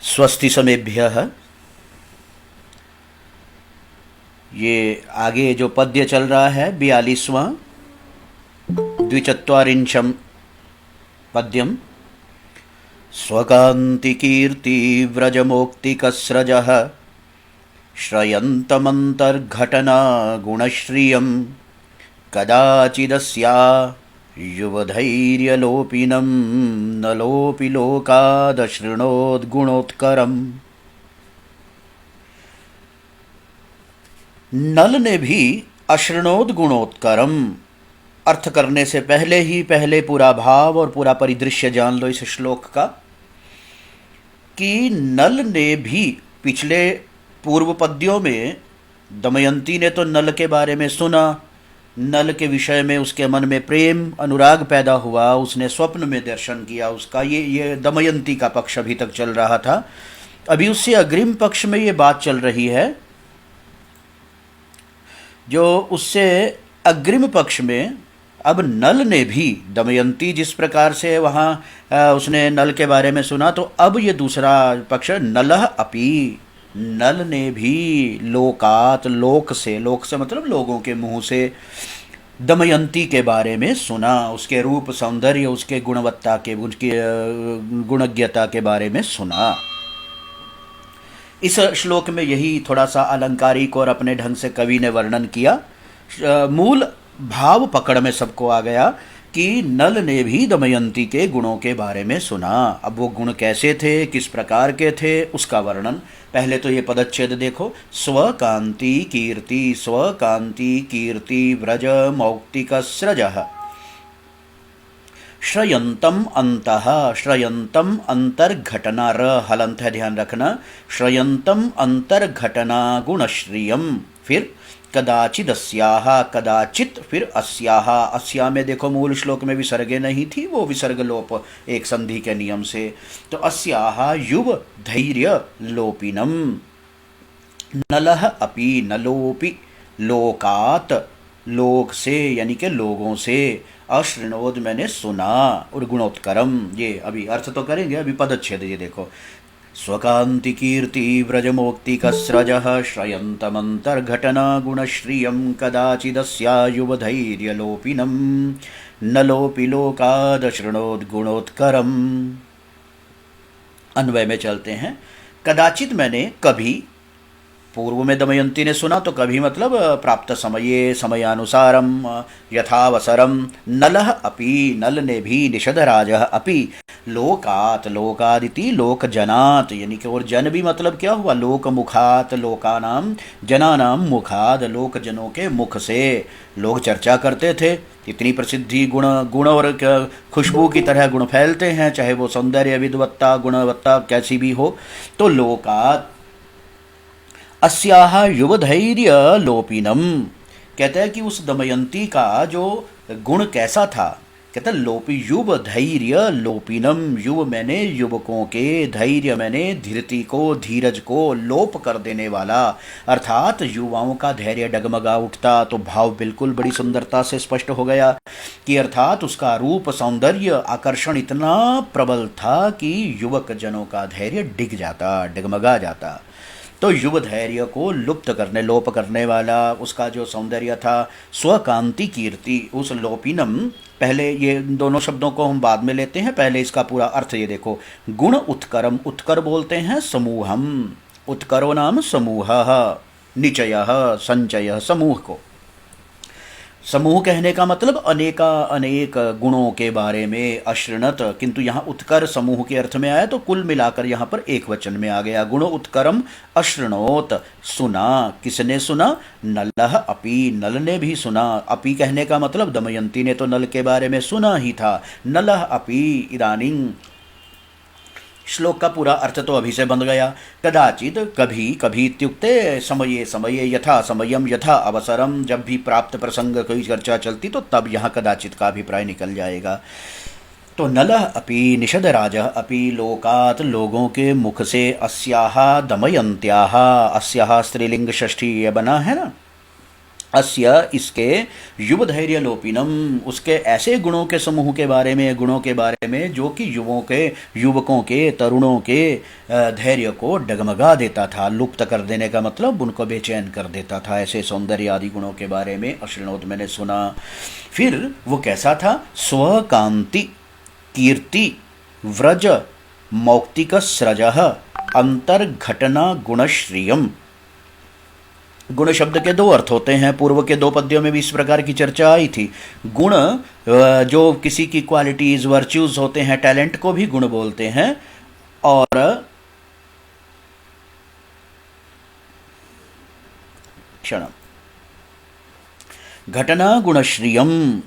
स्वस्ति समेभ्यः। ये आगे जो पद्य चल रहा है 42वां द्विचत्वारिंशं पद्यम। स्वकान्तिकीर्तिव्रजमोक्तिकस्रजः श्रयन्तमन्तर्घटना गुणश्रियं कदाचिदस्या युवधैर्यलोपिनं नलोऽपि लोकादशृणोद्गुणोत्करम्। नल ने भी अशृणोद गुणोत्करम अर्थ करने से पहले पूरा भाव और पूरा परिदृश्य जान लो इस श्लोक का कि नल ने भी पिछले पूर्व पद्यों में दमयंती ने तो नल के बारे में सुना, नल के विषय में उसके मन में प्रेम अनुराग पैदा हुआ, उसने स्वप्न में दर्शन किया उसका। ये दमयंती का पक्ष अभी तक चल रहा था। अभी उससे अग्रिम पक्ष में ये बात चल रही है जो उससे अग्रिम पक्ष में अब नल ने भी दमयंती जिस प्रकार से वहाँ उसने नल के बारे में सुना, तो अब ये दूसरा पक्ष नलह अपि, नल ने भी लोकात, लोक से मतलब लोगों के मुंह से दमयंती के बारे में सुना, उसके रूप सौंदर्य उसके गुणवत्ता के उसकी गुणज्ञता के बारे में सुना। इस श्लोक में यही थोड़ा सा अलंकारिक और अपने ढंग से कवि ने वर्णन किया। मूल भाव पकड़ में सबको आ गया कि नल ने भी दमयंती के गुणों के बारे में सुना। अब वो गुण कैसे थे, किस प्रकार के थे, उसका वर्णन। पहले तो ये पदच्छेद देखो, स्वकांति कीर्ति व्रज मौक्तिक स्रजः श्रयंतम अंतः, श्रयंतम अंतर्घटना, र हलंत है ध्यान रखना, श्रयंतम अंतर्घटना गुणश्रियम, फिर कदाचिद अस्याह, कदाचित फिर अस्याह, अस्या में देखो मूल श्लोक में विसर्गे नहीं थी, वो विसर्ग लोप एक संधि के नियम से, तो अस्याह युव धैर्य लोपिनम, नलह अपि नलोपि लोकात, लोक से यानी के लोगों से, अश्रृणोद मैंने सुना, और गुणोत्करम ये अभी अर्थ तो करेंगे, अभी पदच्छेद ये देखो, स्वकांति कीर्ति व्रजमोक्तिकस्रजः श्रयन्तमन्तर्घटना गुणश्रियं कदाचिदस्या युवधैर्यलोपिनं नलोपि लोकादशृणोद गुणोत्करम। अन्वय में चलते हैं। कदाचित मैंने कभी, पूर्व में दमयंती ने सुना तो कभी मतलब प्राप्त समये समयानुसारम यथावसरम, नलह अपि नल ने भी, निषदराजः अपि लोकात, लोकादिति लोक जनात, यानी कि और जन भी मतलब क्या हुआ, लोक मुखात, लोकानाम जनानाम मुखाद, लोक जनों के मुख से लोग चर्चा करते थे। इतनी प्रसिद्धि गुण और खुशबू की तरह गुण फैलते हैं, चाहे वो सौंदर्य विद्वत्ता गुणवत्ता कैसी भी हो। तो लोकात अस्याह युवधैर्य लोपिनम, कहते हैं कि उस दमयंती का जो गुण कैसा था, कहते हैं लोपी युव धैर्य लोपिनम, युव मैंने युवकों के, धैर्य मैंने धीरति को, धीरज को लोप कर देने वाला, अर्थात युवाओं का धैर्य डगमगा उठता। तो भाव बिल्कुल बड़ी सुंदरता से स्पष्ट हो गया कि अर्थात उसका रूप सौंदर्य आकर्षण इतना प्रबल था कि युवक जनों का धैर्य डिग जाता, डगमगा जाता। तो युव धैर्य को लुप्त करने, लोप करने वाला उसका जो सौंदर्य था, स्वकांति कीर्ति, उस लोपिनम, पहले ये दोनों शब्दों को हम बाद में लेते हैं, पहले इसका पूरा अर्थ ये देखो। गुण उत्करम, उत्कर बोलते हैं समूहम, उत्करो नाम समूहः, निचयः संचयः, समूह को। समूह कहने का मतलब अनेका अनेक गुणों के बारे में, अश्रृणत, किंतु यहाँ उत्कर समूह के अर्थ में आया तो कुल मिलाकर यहाँ पर एक वचन में आ गया। गुण उत्करम अश्रृणोत, सुना, किसने सुना, नलह अपि नल ने भी सुना। अपि कहने का मतलब दमयंती ने तो नल के बारे में सुना ही था, नलह अपि इदानीं। श्लोक का पूरा अर्थ तो अभी से बन गया। कदाचित कभी, कभी इत्युक्ते समये समये, यथा समयम यथा अवसरम, जब भी प्राप्त प्रसंग कोई चर्चा चलती तो तब यहाँ कदाचित का अभिप्राय निकल जाएगा। तो नलः अपि निषदराजः अपि लोकात, लोगों के मुख से, अस्याः दमयन्त्याः, अस्याः स्त्रीलिंग षष्ठी ये बना है ना, अस्य इसके युव धैर्य लोपिनम, उसके ऐसे गुणों के समूह के बारे में, गुणों के बारे में जो कि युवकों के तरुणों के धैर्य को डगमगा देता था, लुप्त कर देने का मतलब उनको बेचैन कर देता था। ऐसे सौंदर्य आदि गुणों के बारे में अश्रणोत मैंने सुना। फिर वो कैसा था? स्वकांति कीर्ति व्रज मौक्तिक स्रज अंतर्घटना गुणश्रियम। गुण शब्द के दो अर्थ होते हैं। पूर्व के दो पद्यों में भी इस प्रकार की चर्चा आई थी। गुण जो किसी की क्वालिटीज वर्च्यूज होते हैं, टैलेंट को भी गुण बोलते हैं। और क्षण घटना गुणश्रियम,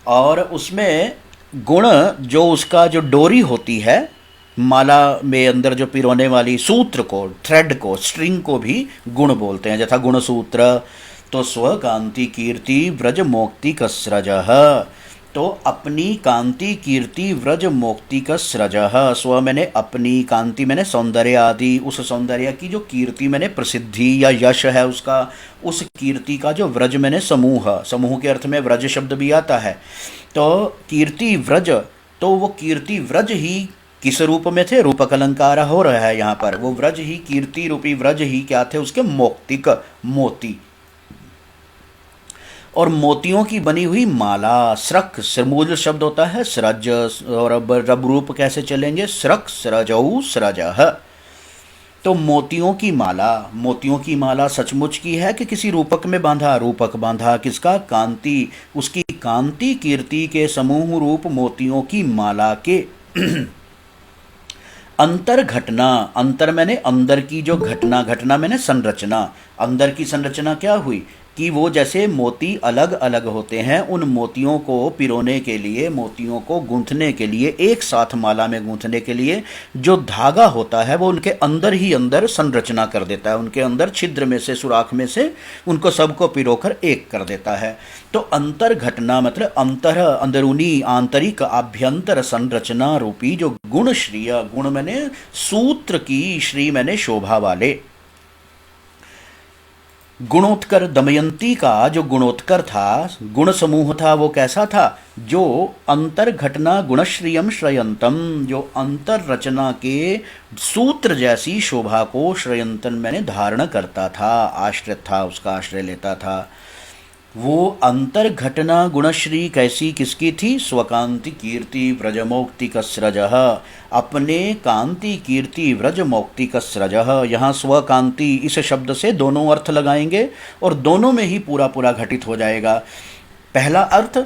और उसमें गुण जो उसका जो डोरी होती है, माला में अंदर जो पिरोने वाली सूत्र को, थ्रेड को, स्ट्रिंग को भी गुण बोलते हैं, जैसा गुण सूत्र। तो स्वकांति कीर्ति व्रज मोक्ति कसरज, तो अपनी कांति कीर्ति व्रज मोक्ति कसरज। स्व मैंने अपनी, कांति मैंने सौंदर्य आदि, उस सौंदर्य की जो कीर्ति मैंने प्रसिद्धि या यश है उसका, उस कीर्ति का जो व्रज मैंने समूह, समूह के अर्थ में व्रज शब्द भी आता है। तो कीर्ति व्रज, तो वो कीर्ति व्रज ही किस रूप में थे? रूपक अलंकार हो रहा है यहाँ पर। वो व्रज ही, कीर्ति रूपी व्रज ही क्या थे? उसके मौक्तिक, मोती, और मोतियों की बनी हुई माला। स्रक, मूल शब्द होता है स्रज, और अब रब रूप कैसे चलेंगे? स्रक स्रजऊ स्रजः। तो मोतियों की माला, मोतियों की माला सचमुच की है कि किसी रूपक में बांधा? रूपक बांधा। किसका? कांति, उसकी कांति कीर्ति के समूह रूप मोतियों की माला के अंतर घटना, अंतर मैंने अंदर की जो घटना, घटना मैंने संरचना, अंदर की संरचना क्या हुई कि वो जैसे मोती अलग अलग होते हैं, उन मोतियों को पिरोने के लिए, मोतियों को गूंथने के लिए, एक साथ माला में गूंथने के लिए जो धागा होता है वो उनके अंदर ही अंदर संरचना कर देता है, उनके अंदर छिद्र में से, सुराख में से उनको सबको पिरोकर एक कर देता है। तो अंतर घटना मतलब अंतर, अंदरूनी, आंतरिक, आभ्यंतर संरचना रूपी जो गुण श्रीय, गुण मैंने सूत्र की, श्री मैंने शोभा वाले। गुणोत्कर, दमयंती का जो गुणोत्कर था, गुण समूह था, वो कैसा था? जो अंतर घटना गुणश्रियम श्रयंतम, जो अंतर रचना के सूत्र जैसी शोभा को श्रयंतन मैंने धारण करता था, आश्रित था, उसका आश्रय लेता था। वो अंतर घटना गुणश्री कैसी, किसकी थी? स्वकांति कीर्ति व्रजमौक्ति कसरज, अपने कांति कीर्ति व्रज मौक्ति कसरज। यहाँ स्वकांति इस शब्द से दोनों अर्थ लगाएंगे और दोनों में ही पूरा पूरा घटित हो जाएगा। पहला अर्थ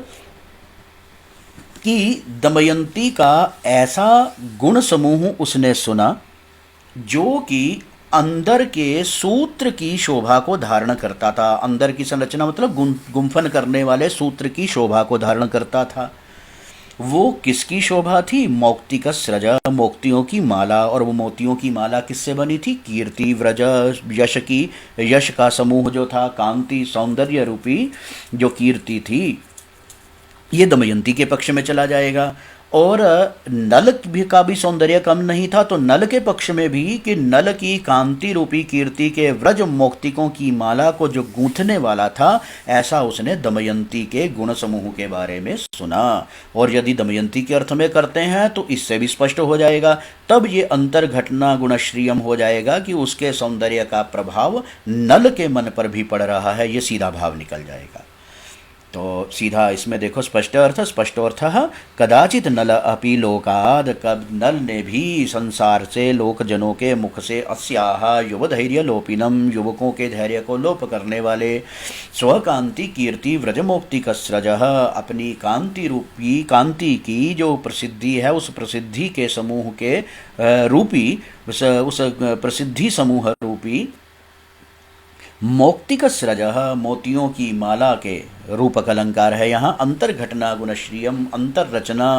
कि दमयंती का ऐसा गुण समूह उसने सुना जो कि अंदर के सूत्र की शोभा को धारण करता था। अंदर की संरचना मतलब गुंफन करने वाले सूत्र की शोभा को धारण करता था। वो किसकी शोभा थी? मौक्तिक स्रज, मोक्तियों की माला। और वो मोतियों की माला किससे बनी थी? कीर्ति व्रज, यश की, यश का समूह जो था, कांति सौंदर्य रूपी जो कीर्ति थी, ये दमयंती के पक्ष में चला जाएगा। और नल भी का भी सौंदर्य कम नहीं था, तो नल के पक्ष में भी कि नल की कांति रूपी कीर्ति के व्रज मौक्तिकों की माला को जो गूंथने वाला था, ऐसा उसने दमयंती के गुण समूह के बारे में सुना। और यदि दमयंती के अर्थ में करते हैं तो इससे भी स्पष्ट हो जाएगा, तब ये अंतर घटना गुणश्रियम हो जाएगा कि उसके सौंदर्य का प्रभाव नल के मन पर भी पड़ रहा है, ये सीधा भाव निकल जाएगा। तो सीधा इसमें देखो स्पष्ट अर्थ कदाचित नल अपि लोकाद, कब नल ने भी संसार से, लोक जनों के मुख से, अस्याह युव धैर्य लोपिनम, युवकों के धैर्य को लोप करने वाले, स्वकांति कीर्ति व्रजमोक्ति कसरज, अपनी कांति रूपी, कांति की जो प्रसिद्धि है उस प्रसिद्धि के समूह के रूपी, उस प्रसिद्धि समूह रूपी मौक्तिक स्रज, मोतियों की माला के रूपक अलंकार है यहाँ। अंतर घटना गुणश्रियम, अंतर रचना,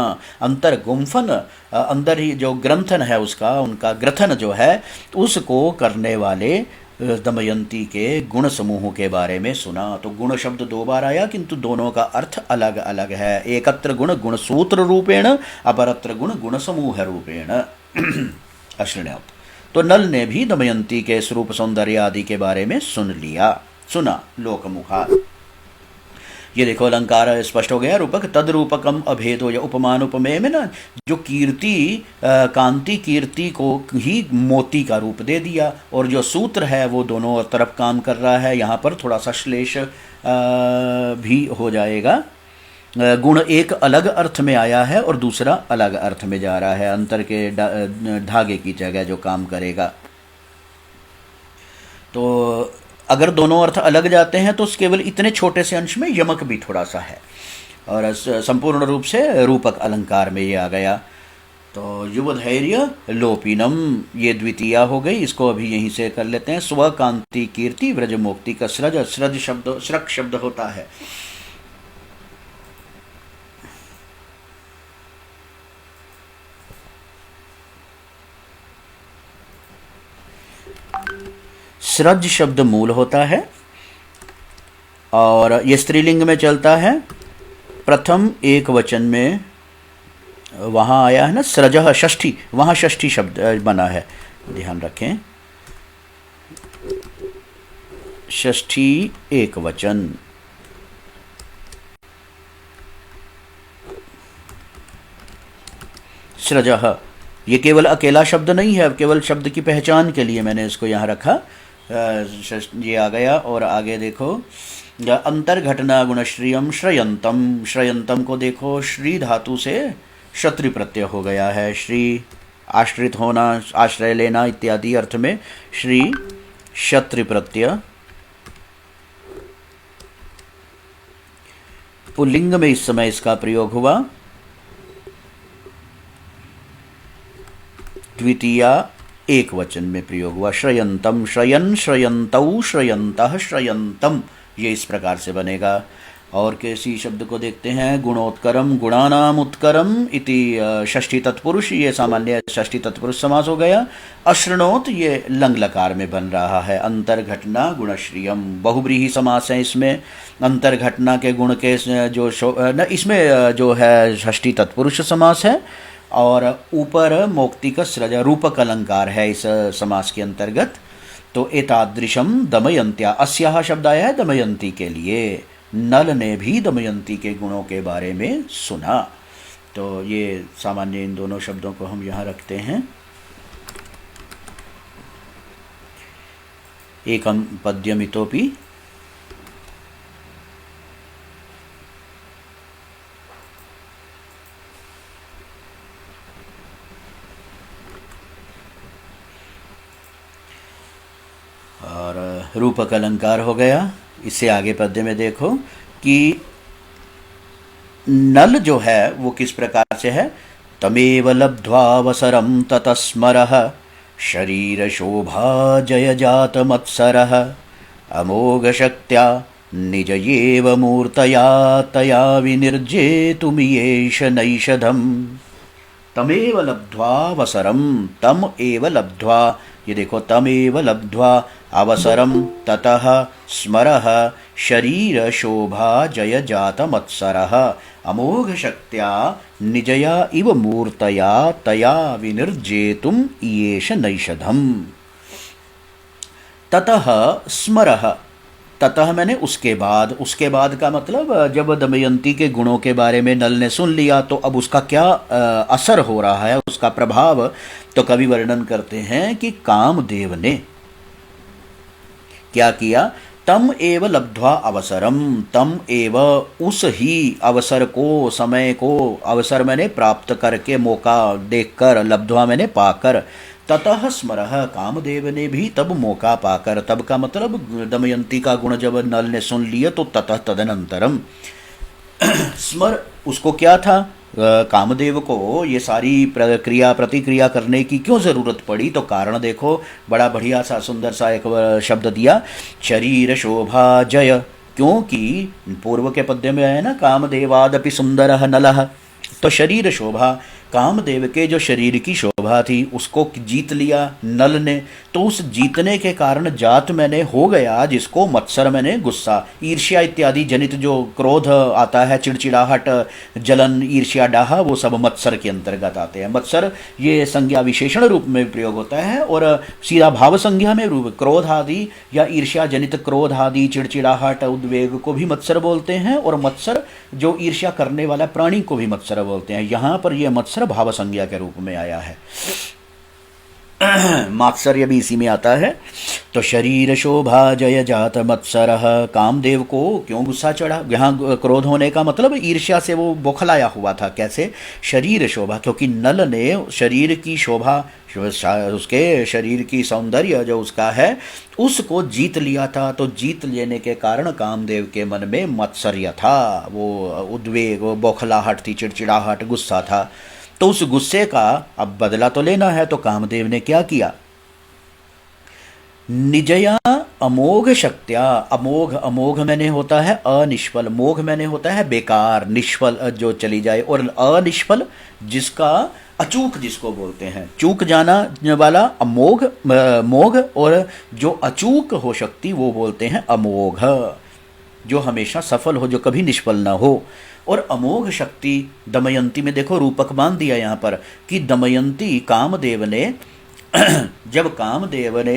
अंतर गुम्फन, अंदर ही जो ग्रंथन है उसका, उनका ग्रथन जो है उसको करने वाले दमयंती के गुण समूह के बारे में सुना। तो गुण शब्द दो बार आया किंतु दोनों का अर्थ अलग अलग है। एकत्र गुण गुण सूत्र रूपेण, अपरत्र गुण गुण समूह रूपेण। अश्रण्योत। तो नल ने भी दमयंती के स्वरूप सौंदर्य आदि के बारे में सुना लोकमुखा। ये देखो अलंकार स्पष्ट हो गया। रूपक तद रूपकम अभेदो, या उपमान उपमेय में ना जो कीर्ति कांति कीर्ति को ही मोती का रूप दे दिया, और जो सूत्र है वो दोनों तरफ काम कर रहा है। यहाँ पर थोड़ा सा श्लेष भी हो जाएगा। गुण एक अलग अर्थ में आया है और दूसरा अलग अर्थ में जा रहा है, अंतर के धागे की जगह जो काम करेगा। तो अगर दोनों अर्थ अलग जाते हैं तो केवल इतने छोटे से अंश में यमक भी थोड़ा सा है, और संपूर्ण रूप से रूपक अलंकार में ये आ गया। तो युवधैर्य लोपिनम ये द्वितीया हो गई, इसको अभी यहीं से कर लेते हैं। स्वकांति कीर्ति व्रजमोक्ति का सृज, सृज शब्द श्रक शब्द होता है। सृज शब्द मूल होता है और ये स्त्रीलिंग में चलता है। प्रथम एक वचन में वहाँ आया है ना सृजः षष्ठी, वहाँ षष्ठी शब्द बना है, ध्यान रखें। षष्ठी एक वचन। सृजः ये केवल अकेला शब्द नहीं है, केवल शब्द की पहचान के लिए मैंने इसको यहाँ रखा। ये आ गया। और आगे देखो अंतर्घटना गुणश्रियम श्रयंतम, श्रयंतम को देखो श्री धातु से शत्रु प्रत्यय हो गया है। श्री आश्रित होना, आश्रय लेना इत्यादि अर्थ में श्री शत्रु प्रत्यय। पुल्लिंग में इस समय इसका प्रयोग हुआ। द्वितीया एक वचन में प्रयोग हुआ। श्रयंतम, श्रयन, श्रयंतौ, श्रयंतः, श्रयंतम, ये इस प्रकार से बनेगा। और किसी शब्द को देखते हैं। गुणोत्करम, गुणानाम उत्करम इति षष्ठी तत्पुरुष, ये सामान्य षष्ठी तत्पुरुष समास हो गया। अश्रणोत ये लंग लकार में बन रहा है। अंतर्घटना गुणश्रियम बहुब्रीहि समास है इसमें। अंतर्घटना के गुण के जो इसमें जो है षष्ठी तत्पुरुष समास है, और ऊपर मोक्ति का सृज रूपक अलंकार है इस समास के अंतर्गत। तो एतादृशम दमयंत्या, अस्याह शब्द आया है दमयंती के लिए। नल ने भी दमयंती के गुणों के बारे में सुना। तो ये सामान्य इन दोनों शब्दों को हम यहाँ रखते हैं। एकम पद्यमितोपि, और रूपक अलंकार हो गया। इससे आगे पद्य में देखो कि नल जो है वो किस प्रकार से है। तमेव लब्ध्वावसरम ततस्मरः शरीर शोभा जय जात मत्सरः अमोघ शक्त्या निजयेव मूर्तया तया विनिर्जेतुमियेष नैषधम्। तमेव लब्ध्वा अवसरम, तम एव लब्ध्वा, ये देखो तमेव लब्ध्वा अवसरम ततः स्मरः शरीर शोभा जय जात मत्सरः अमोघ शक्त्या निजया इव मूर्तया तया विनिर्जेतुम इयेष नैषधम्। ततः स्मरः, ततः मैंने उसके बाद का मतलब जब दमयंती के गुणों के बारे में नल ने सुन लिया तो अब उसका क्या असर हो रहा है, उसका प्रभाव। तो कवि वर्णन करते हैं कि कामदेव ने क्या किया। तम एव लब्ध्वा अवसरम, तम एव उस ही अवसर को, समय को, अवसर मैंने प्राप्त करके, मौका देखकर, लब्ध्वा मैंने पाकर, ततः स्मरः कामदेव ने भी तब मौका पाकर, तब का मतलब दमयंती का गुण जब नल ने सुन लिया तो ततः तदनंतरम स्मर, उसको क्या था, कामदेव को ये सारी प्रक्रिया प्रतिक्रिया करने की क्यों ज़रूरत पड़ी। तो कारण देखो, बड़ा बढ़िया सा सुंदर सा एक शब्द दिया, शरीर शोभा जय। क्योंकि पूर्व के पद्य में है ना, कामदेवादपि सुंदरः नलः। तो शरीर शोभा, कामदेव के जो शरीर की शोभा थी उसको जीत लिया नल ने, तो उस जीतने के कारण जात मैंने हो गया जिसको मत्सर मैंने गुस्सा, ईर्ष्या इत्यादि जनित जो क्रोध आता है, चिड़चिड़ाहट, जलन, ईर्ष्या, डाह, वो सब मत्सर के अंतर्गत आते हैं। मत्सर ये संज्ञा विशेषण रूप में प्रयोग होता है और सीधा भाव संज्ञा में रूप, क्रोध आदि या ईर्ष्या जनित क्रोध आदि, चिड़चिड़ाहट, उद्वेग को भी मत्सर बोलते हैं और मत्सर जो ईर्ष्या करने वाला प्राणी को भी मत्सर बोलते हैं। यहाँ पर यह मत्सर भाव संज्ञा के रूप में आया है। मात्सर्य भी इसी में आता है। तो शरीर शोभा जय जात मत्सर, कामदेव को क्यों गुस्सा चढ़ा? यहाँ क्रोध होने का मतलब ईर्ष्या से वो बौखलाया हुआ था। कैसे? शरीर शोभा, क्योंकि नल ने शरीर की शोभा, उसके शरीर की सौंदर्य जो उसका है उसको जीत लिया था। तो जीत लेने के कारण कामदेव के मन में मत्सर्य था, वो उद्वेग, वो बौखलाहट थी, चिड़चिड़ाहट, गुस्सा था। तो उस गुस्से का अब बदला तो लेना है, तो कामदेव ने क्या किया? निजया अमोघ शक्त्या, अमोघ, अमोघ मैंने होता है अनिष्फल, मोघ मैंने होता है बेकार, निष्फल जो चली जाए, और अनिष्फल जिसका अचूक जिसको बोलते हैं, चूक जाना वाला अमोघ, मोघ, और जो अचूक हो शक्ति वो बोलते हैं अमोघ, जो हमेशा सफल हो, जो कभी निष्फल ना हो। और अमोघ शक्ति दमयंती में देखो रूपक बांध दिया यहाँ पर कि दमयंती कामदेव ने जब कामदेव ने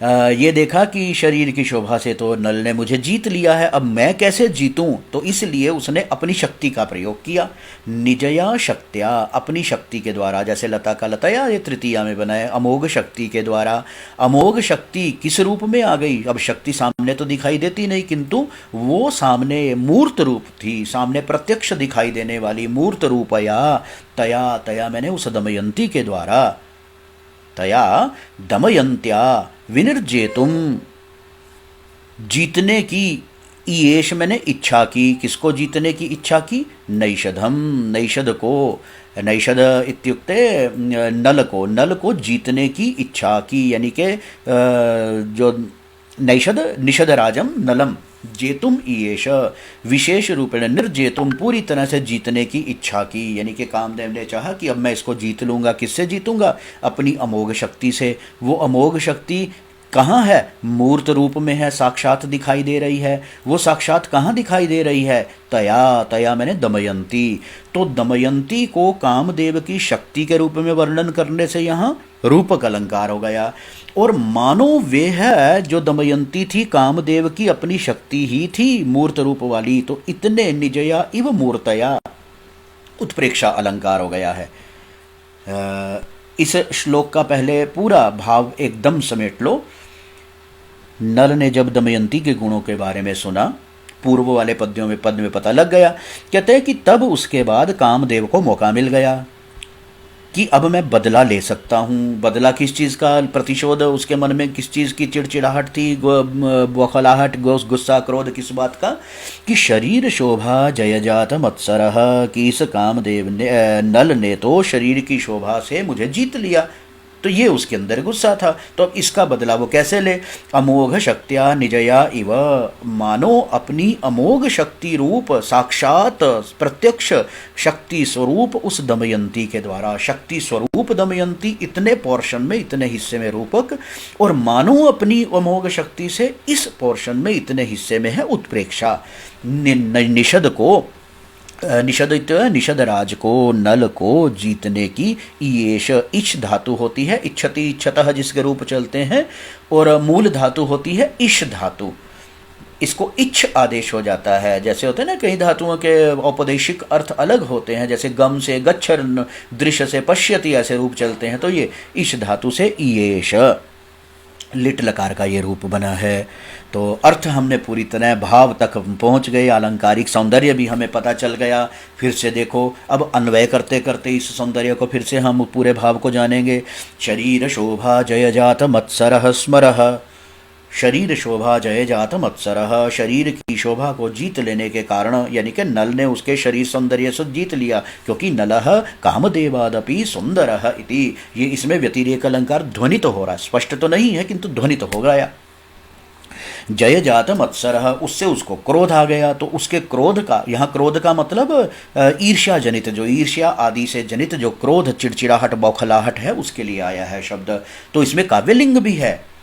ये देखा कि शरीर की शोभा से तो नल ने मुझे जीत लिया है, अब मैं कैसे जीतूं, तो इसलिए उसने अपनी शक्ति का प्रयोग किया। निजया शक्त्या, अपनी शक्ति के द्वारा, जैसे लता का लतया ये तृतीया में बनाए, अमोघ शक्ति के द्वारा। अमोघ शक्ति किस रूप में आ गई? अब शक्ति सामने तो दिखाई देती नहीं, किंतु वो सामने मूर्त रूप थी, सामने प्रत्यक्ष दिखाई देने वाली मूर्त रूपया, तया, तया मैंने उस दमयंती के द्वारा, तया दमयंत्या विनिर्जेतुम, जीतने की, ईयेष मैंने इच्छा की, किसको जीतने की इच्छा की? नैषधम, नैषध को, नैषध इत्युक्ते नल को, नल को जीतने की इच्छा की, यानी कि जो नैषध, निषद राजम नलम, जेतुम ईयेष, विशेष रूपेण निर्जेतुम, पूरी तरह से जीतने की इच्छा की, यानी कि कामदेव ने चाहा कि अब मैं इसको जीत लूँगा। किससे जीतूंगा? अपनी अमोघ शक्ति से। वो अमोघ शक्ति कहाँ है? मूर्त रूप में है, साक्षात दिखाई दे रही है। वो साक्षात कहाँ दिखाई दे रही है? तया, तया मैंने दमयंती। तो दमयंती को कामदेव की शक्ति के रूप में वर्णन करने से यहाँ रूपक अलंकार हो गया। और मानो वे है जो दमयंती थी कामदेव की अपनी शक्ति ही थी मूर्त रूप वाली, तो इतने निजया इव मूर्तया उत्प्रेक्षा अलंकार हो गया है। इस श्लोक का पहले पूरा भाव एकदम समेट लो। नल ने जब दमयंती के गुणों के बारे में सुना, पूर्व वाले पद में पता लग गया। कहते हैं कि तब उसके बाद कामदेव को मौका मिल गया कि अब मैं बदला ले सकता हूँ। बदला किस चीज़ का? प्रतिशोध, उसके मन में किस चीज़ की चिड़चिड़ाहट थी, बौखलाहट, गुस्सा, क्रोध, किस बात का? कि शरीर शोभा जय जात मत्सरः, कि इस कामदेव ने, नल ने तो शरीर की शोभा से मुझे जीत लिया, तो ये उसके अंदर गुस्सा था। तो अब इसका बदला वो कैसे ले? अमोघ शक्त्या निजया इव, मानो अपनी अमोघ शक्ति रूप साक्षात प्रत्यक्ष शक्ति स्वरूप उस दमयंती के द्वारा, शक्ति स्वरूप दमयंती इतने पोर्शन में, इतने हिस्से में रूपक, और मानो अपनी अमोघ शक्ति से इस पोर्शन में, इतने हिस्से में है उत्प्रेक्षा। निषद को, निषद राज को, नल को जीतने की ईयेष, इच धातु होती है, इच्छति इच्छतः जिसके रूप चलते हैं, और मूल धातु होती है इश धातु। इसको इच्छ आदेश हो जाता है। जैसे होते हैं ना कई धातुओं के औपदेशिक अर्थ अलग होते हैं, जैसे गम से गच्छर, दृश्य से पश्यति, ऐसे रूप चलते हैं। तो ये इश धातु से ईयेष, लिट लकार का ये रूप बना है। तो अर्थ हमने पूरी तरह भाव तक पहुंच गए, अलंकारिक सौंदर्य भी हमें पता चल गया। फिर से देखो, अब अन्वय करते करते इस सौंदर्य को फिर से हम पूरे भाव को जानेंगे। शरीर शोभा जय जात मत्सरः स्मरः, शरीर शोभा जय जात मत्सरः, शरीर की शोभा को जीत लेने के कारण, यानी कि नल ने उसके शरीर सौंदर्य से जीत लिया, क्योंकि नलः कामदेवादपि सुंदरः इति। ये इसमें व्यतिरेक अलंकार ध्वनित हो रहा है, स्पष्ट तो नहीं है किंतु ध्वनित हो गया। जय जात मत्सरः, उससे उसको क्रोध आ गया। तो उसके क्रोध का, यहाँ क्रोध का मतलब ईर्ष्या जनित, जो ईर्ष्या आदि से जनित जो क्रोध, चिड़चिड़ाहट, बौखलाहट है, उसके लिए आया है शब्द। तो इसमें काव्यलिंग भी है।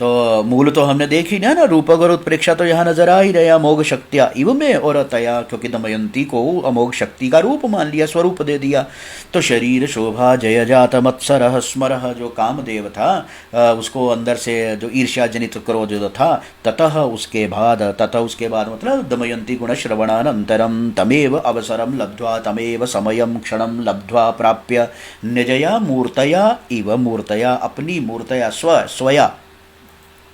तो मूल तो हमने देखी ना रूपक और उत्प्रेक्षा तो यहाँ नजर आ ही रहे, अमोघ शक्तिया इव में और तया, क्योंकि दमयंती को अमोघ शक्ति का रूप मान लिया, स्वरूप दे दिया। तो शरीर शोभा जय जात मत्सरः स्मरः, जो कामदेव था उसको अंदर से जो ईर्ष्या जनित क्रोध जो था, ततः उसके बाद मतलब दमयंती गुण श्रवणानंतरम तमेव अवसरम लब्ध्वा तमेव समयम क्षणम लब्ध्वा प्राप्य निजया मूर्तया इव, मूर्तया अपनी मूर्तया, स्वया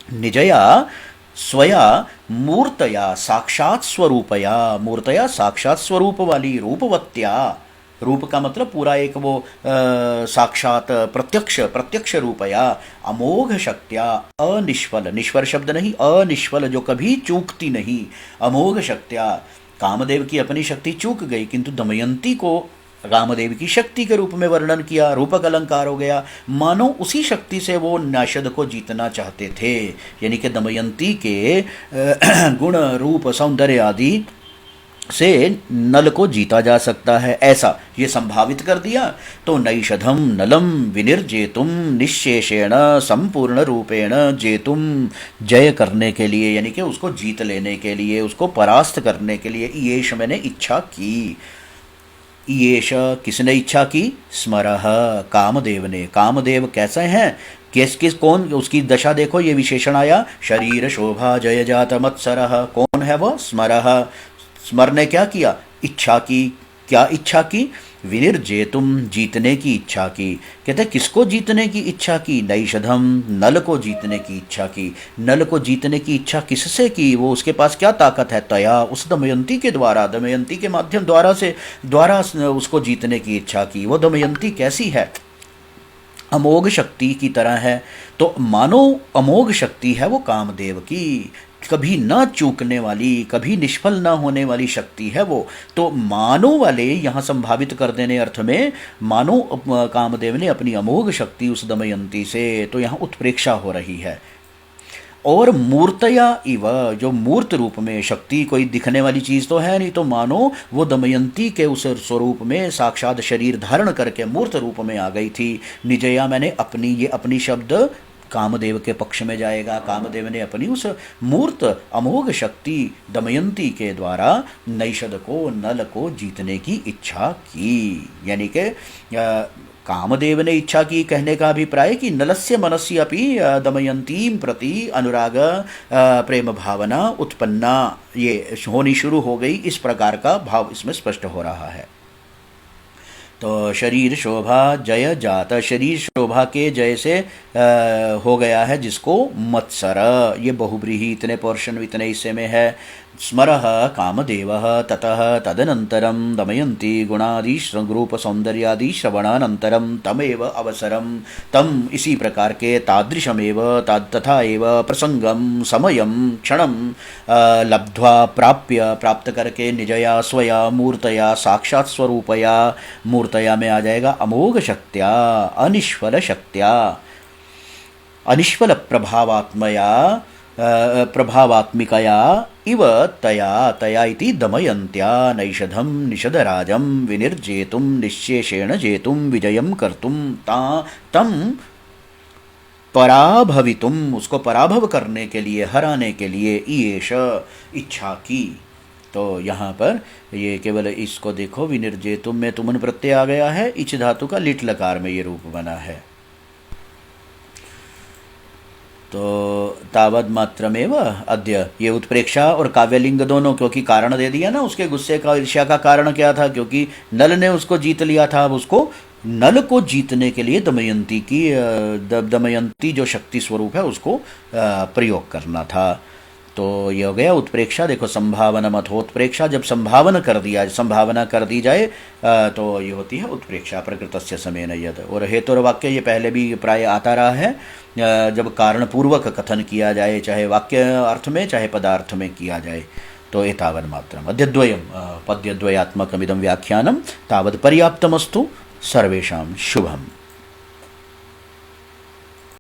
निजया स्वया मूर्तया साक्षात स्वरूपया, मूर्तया साक्षात स्वरूप वाली, रूपवत्या, रूप का मतलब पूरा एक वो साक्षात प्रत्यक्ष रूपया, अमोघ शक्त्या, अनिष्फल, निष्फल शब्द नहीं, अनिष्फल जो कभी चूकती नहीं, अमोघ शक्त्या। कामदेव की अपनी शक्ति चूक गई, किंतु दमयंती को रामदेव की शक्ति के रूप में वर्णन किया, रूपक अलंकार हो गया, मानो उसी शक्ति से वो नाशद को जीतना चाहते थे। यानी कि दमयंती के गुण रूप सौंदर्य आदि से नल को जीता जा सकता है, ऐसा ये संभावित कर दिया। तो नैषधम नलम विनिर्जेतुम निश्शेषेण संपूर्ण रूपेण जेतुम, जय करने के लिए, यानी कि उसको जीत लेने के लिए, उसको परास्त करने के लिए, येष मैंने इच्छा की। येष किसने इच्छा की? स्मरः कामदेव ने। कामदेव कैसे हैं, किस कौन, उसकी दशा देखो, ये विशेषण आया, शरीर शोभा जय जात मत्सरः, कौन है वो? स्मरः, स्मर ने क्या किया? इच्छा की। क्या इच्छा की? विनिर्जेतुम, जीतने की इच्छा की। कहते किसको जीतने की इच्छा की? नैषधम, नल को जीतने की इच्छा की। नल को जीतने की इच्छा किससे की? वो उसके पास क्या ताकत है? तया, उस दमयंती के द्वारा, दमयंती के माध्यम द्वारा उसको जीतने की इच्छा की। वो दमयंती कैसी है? अमोघ शक्ति की तरह है। तो मानो अमोघ शक्ति है वो कामदेव की, कभी न चूकने वाली, कभी निष्फल न होने वाली शक्ति है वो। तो मानो वाले यहाँ संभावित कर देने अर्थ में, मानो कामदेव ने अपनी अमोघ शक्ति उस दमयंती से, तो यहाँ उत्प्रेक्षा हो रही है। और मूर्तया इव, जो मूर्त रूप में, शक्ति कोई दिखने वाली चीज़ तो है नहीं, तो मानो वो दमयंती के उस स्वरूप में साक्षात शरीर धारण करके मूर्त रूप में आ गई थी। निजया मैंने अपनी, ये अपनी शब्द कामदेव के पक्ष में जाएगा। कामदेव ने अपनी उस मूर्त अमोघ शक्ति दमयंती के द्वारा नैषद को, नल को जीतने की इच्छा की। यानी कि कामदेव ने इच्छा की कहने का अभिप्राय कि नलस्य मनस्य अपि दमयंतीं प्रति अनुराग प्रेम भावना उत्पन्ना, ये होनी शुरू हो गई, इस प्रकार का भाव इसमें स्पष्ट हो रहा है। तो शरीर शोभा जय जात, शरीर शोभा के जय से हो गया है जिसको मत्सर, ये बहुब्रीहि इतने पोर्शन इतने हिस्से में है। स्मरः कामदेवः ततः तदनन्तरं दमयन्ती गुणादि रूप सौंदर्यादि श्रवणानन्तरं तमेव अवसरम, तम इसी प्रकार के तादृशमेव तथा एव प्रसंगम समयम क्षणम लब्ध्वा प्राप्य, प्राप्त करके निजया स्वया मूर्तया साक्षात स्वरूपया, मूर्तया में आ जाएगा अमोघ शक्त्या, अनिष्फल शक्त्या, अनिष्फल प्रभावात्मिकया इव तया, तया इति दमयन्त्या नैषधं निषदराजं विनिर्जेतुं निश्शेषेण जेतुं विजयं कर्तुं तम पराभवितुम, उसको पराभव करने के लिए, हराने के लिए, ईश इच्छा की। तो यहाँ पर ये केवल इसको देखो, विनिर्जेतुम में तुमन प्रत्यय आ गया है, इच धातु का लिट लकार में ये रूप बना है। तो तावद मात्रमेव अद्य, ये उत्प्रेक्षा और काव्यलिंग दोनों, क्योंकि कारण दे दिया ना, उसके गुस्से का, ईर्ष्या का कारण क्या था, क्योंकि नल ने उसको जीत लिया था। अब उसको नल को जीतने के लिए दमयंती जो शक्ति स्वरूप है उसको प्रयोग करना था। तो ये हो गया उत्प्रेक्षा। देखो संभावना मथोत्प्रेक्षा, जब संभावना कर दी जाए तो ये होती है उत्प्रेक्षा, प्रकृतस्य समेन यद। और हेतुर वाक्य ये पहले भी प्राय आता रहा है, जब कारण पूर्वक कथन किया जाए, चाहे वाक्य अर्थ में चाहे पदार्थ में किया जाए। तो एतावन् मात्रम् अद्यद्वयं पद्यद्वयात्मकमिदं व्याख्यानं तावत् पर्याप्तमस्तु। सर्वेषां शुभम्।